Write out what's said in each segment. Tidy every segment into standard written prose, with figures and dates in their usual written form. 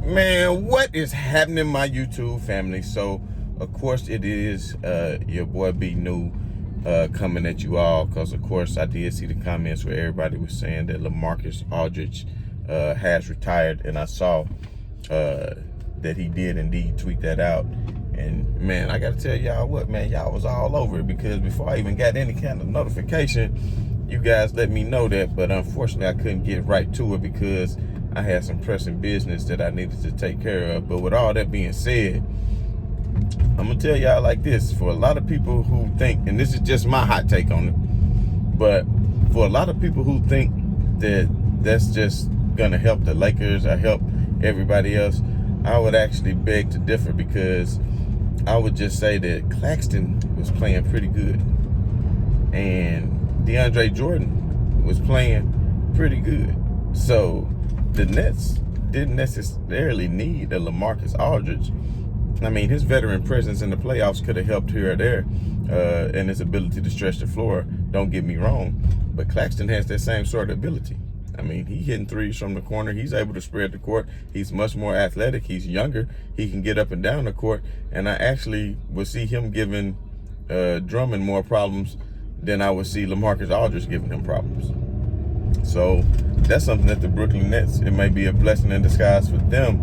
Man, what is happening, my YouTube family? So, of course, it is your boy B New coming at you all because, of course, I did see the comments where everybody was saying that LaMarcus Aldridge has retired, and I saw that he did indeed tweet that out. And, man, I got to tell y'all what, man, y'all was all over it because before I even got any kind of notification, you guys let me know that, but unfortunately, I couldn't get right to it because I had some pressing business that I needed to take care of. But with all that being said, I'm gonna tell y'all like this: for a lot of people who think, and this is just my hot take on it, but for a lot of people who think that that's just gonna help the Lakers or help everybody else, I would actually beg to differ, because I would just say that Claxton was playing pretty good and DeAndre Jordan was playing pretty good. So the Nets didn't necessarily need a LaMarcus Aldridge. I mean, his veteran presence in the playoffs could have helped here or there, and his ability to stretch the floor, don't get me wrong. But Claxton has that same sort of ability. I mean, he hitting threes from the corner. He's able to spread the court. He's much more athletic. He's younger. He can get up and down the court. And I actually would see him giving Drummond more problems than I would see LaMarcus Aldridge giving him problems. So that's something that the Brooklyn Nets, it may be a blessing in disguise for them,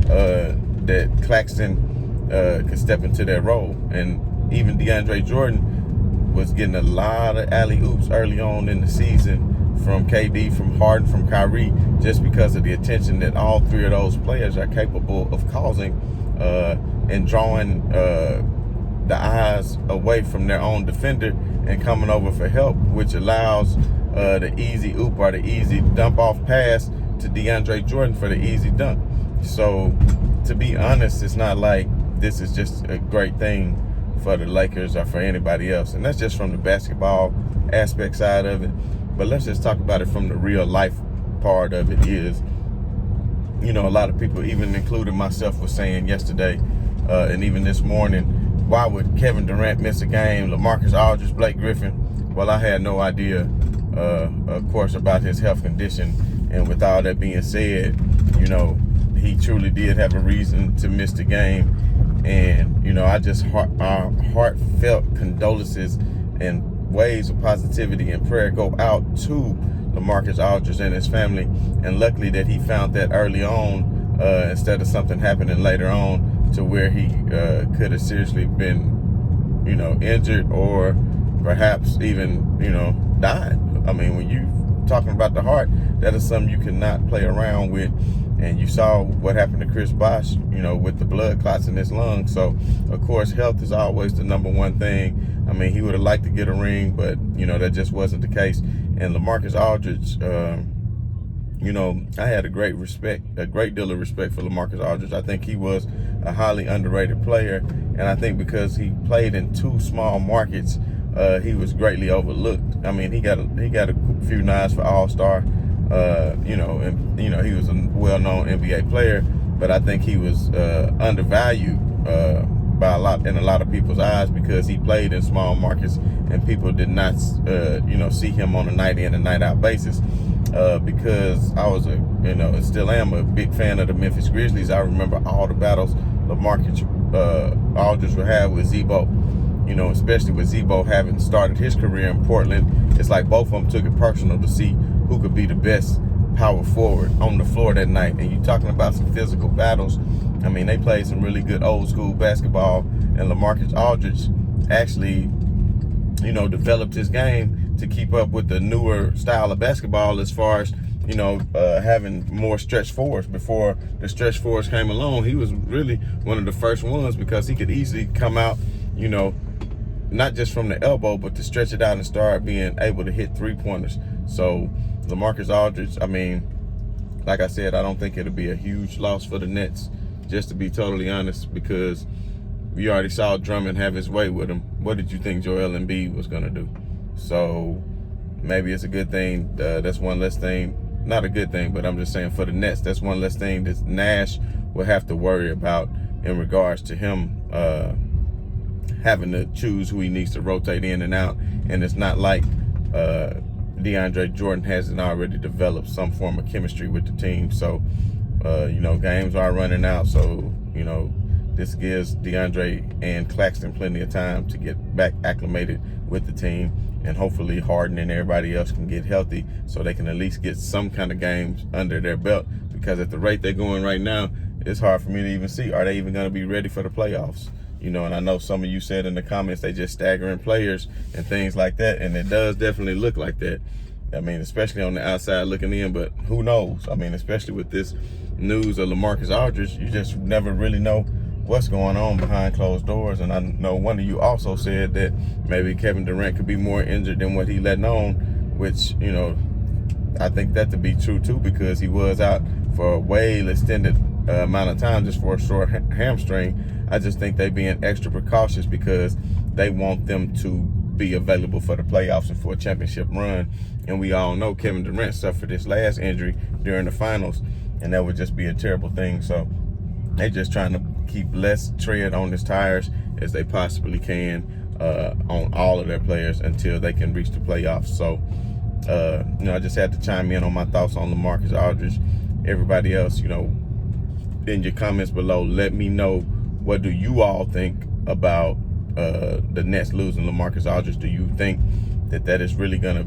that Claxton could step into that role. And even DeAndre Jordan was getting a lot of alley-oops early on in the season from KD, from Harden, from Kyrie, just because of the attention that all three of those players are capable of causing and drawing the eyes away from their own defender and coming over for help, which allows the easy oop or the easy dump off pass to DeAndre Jordan for the easy dunk. So to be honest, it's not like this is just a great thing for the Lakers or for anybody else. And that's just from the basketball aspect side of it. But let's just talk about it from the real life part of it is, you know, a lot of people, even including myself, was saying yesterday and even this morning, why would Kevin Durant miss a game? LaMarcus Aldridge, Blake Griffin. Well, I had no idea, of course, about his health condition. And with all that being said, you know, he truly did have a reason to miss the game. And, you know, I just heartfelt condolences and waves of positivity and prayer go out to LaMarcus Aldridge and his family. And luckily that he found that early on, instead of something happening later on to where he could have seriously been, you know, injured or perhaps even, you know, died. I mean, when you talking about the heart, that is something you cannot play around with. And you saw what happened to Chris Bosh, you know, with the blood clots in his lungs. So, of course, health is always the number one thing. I mean, he would have liked to get a ring, but, you know, that just wasn't the case. And LaMarcus Aldridge, you know, I had a great deal of respect for LaMarcus Aldridge. I think he was a highly underrated player. And I think because he played in two small markets, he was greatly overlooked. I mean, he got a few nods for All-Star. You know, and you know, he was a well-known NBA player, but I think he was undervalued by a lot of people's eyes because he played in small markets and people did not, you know, see him on a night in and night out basis. Because I was and still am a big fan of the Memphis Grizzlies. I remember all the battles LaMarcus Aldridge would have with Z-Bo. You know, especially with Z-Bo having started his career in Portland, it's like both of them took it personal to see who could be the best power forward on the floor that night. And you're talking about some physical battles. I mean, they played some really good old school basketball, and LaMarcus Aldridge actually, you know, developed his game to keep up with the newer style of basketball as far as, you know, having more stretch fours. Before the stretch fours came along, he was really one of the first ones because he could easily come out, you know, not just from the elbow, but to stretch it out and start being able to hit three-pointers. So LaMarcus Aldridge, I mean, like I said, I don't think it'll be a huge loss for the Nets, just to be totally honest, because we already saw Drummond have his way with him. What did you think Joel Embiid was going to do? So maybe it's a good thing. That's one less thing. Not a good thing, but I'm just saying for the Nets, that's one less thing that Nash will have to worry about in regards to him having to choose who he needs to rotate in and out. And it's not like DeAndre Jordan hasn't already developed some form of chemistry with the team. So Games are running out, so this gives DeAndre and Claxton plenty of time to get back acclimated with the team, and hopefully Harden and everybody else can get healthy so they can at least get some kind of games under their belt, because at the rate they're going right now, it's hard for me to even see, are they even going to be ready for the playoffs? And I know some of you said in the comments they just staggering players and things like that, and it does definitely look like that. Especially on the outside looking in, but who knows? Especially with this news of LaMarcus Aldridge, you just never really know what's going on behind closed doors. And I know one of you also said that maybe Kevin Durant could be more injured than what he let known, which, I think that to be true too, because he was out for a way extended amount of time just for a short hamstring. I just think they being extra precautious because they want them to be available for the playoffs and for a championship run. And we all know Kevin Durant suffered his last injury during the finals, and that would just be a terrible thing. So they're just trying to keep less tread on his tires as they possibly can on all of their players until they can reach the playoffs. So, I just had to chime in on my thoughts on LaMarcus Aldridge. Everybody else, in your comments below, let me know, what do you all think about the Nets losing LaMarcus Aldridge? Do you think that is really going to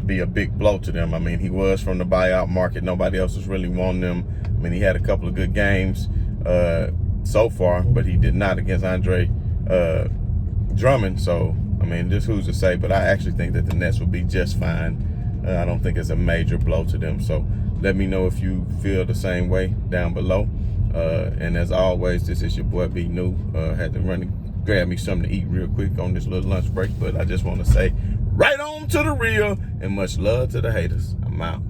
be a big blow to them? He was from the buyout market. Nobody else was really wanting him. He had a couple of good games so far, but he did not against Andre Drummond. So, just who's to say? But I actually think that the Nets will be just fine. I don't think it's a major blow to them. So let me know if you feel the same way down below. And as always, this is your boy B New. Had to run and grab me something to eat real quick on this little lunch break. But I just want to say, right on to the real, and much love to the haters. I'm out.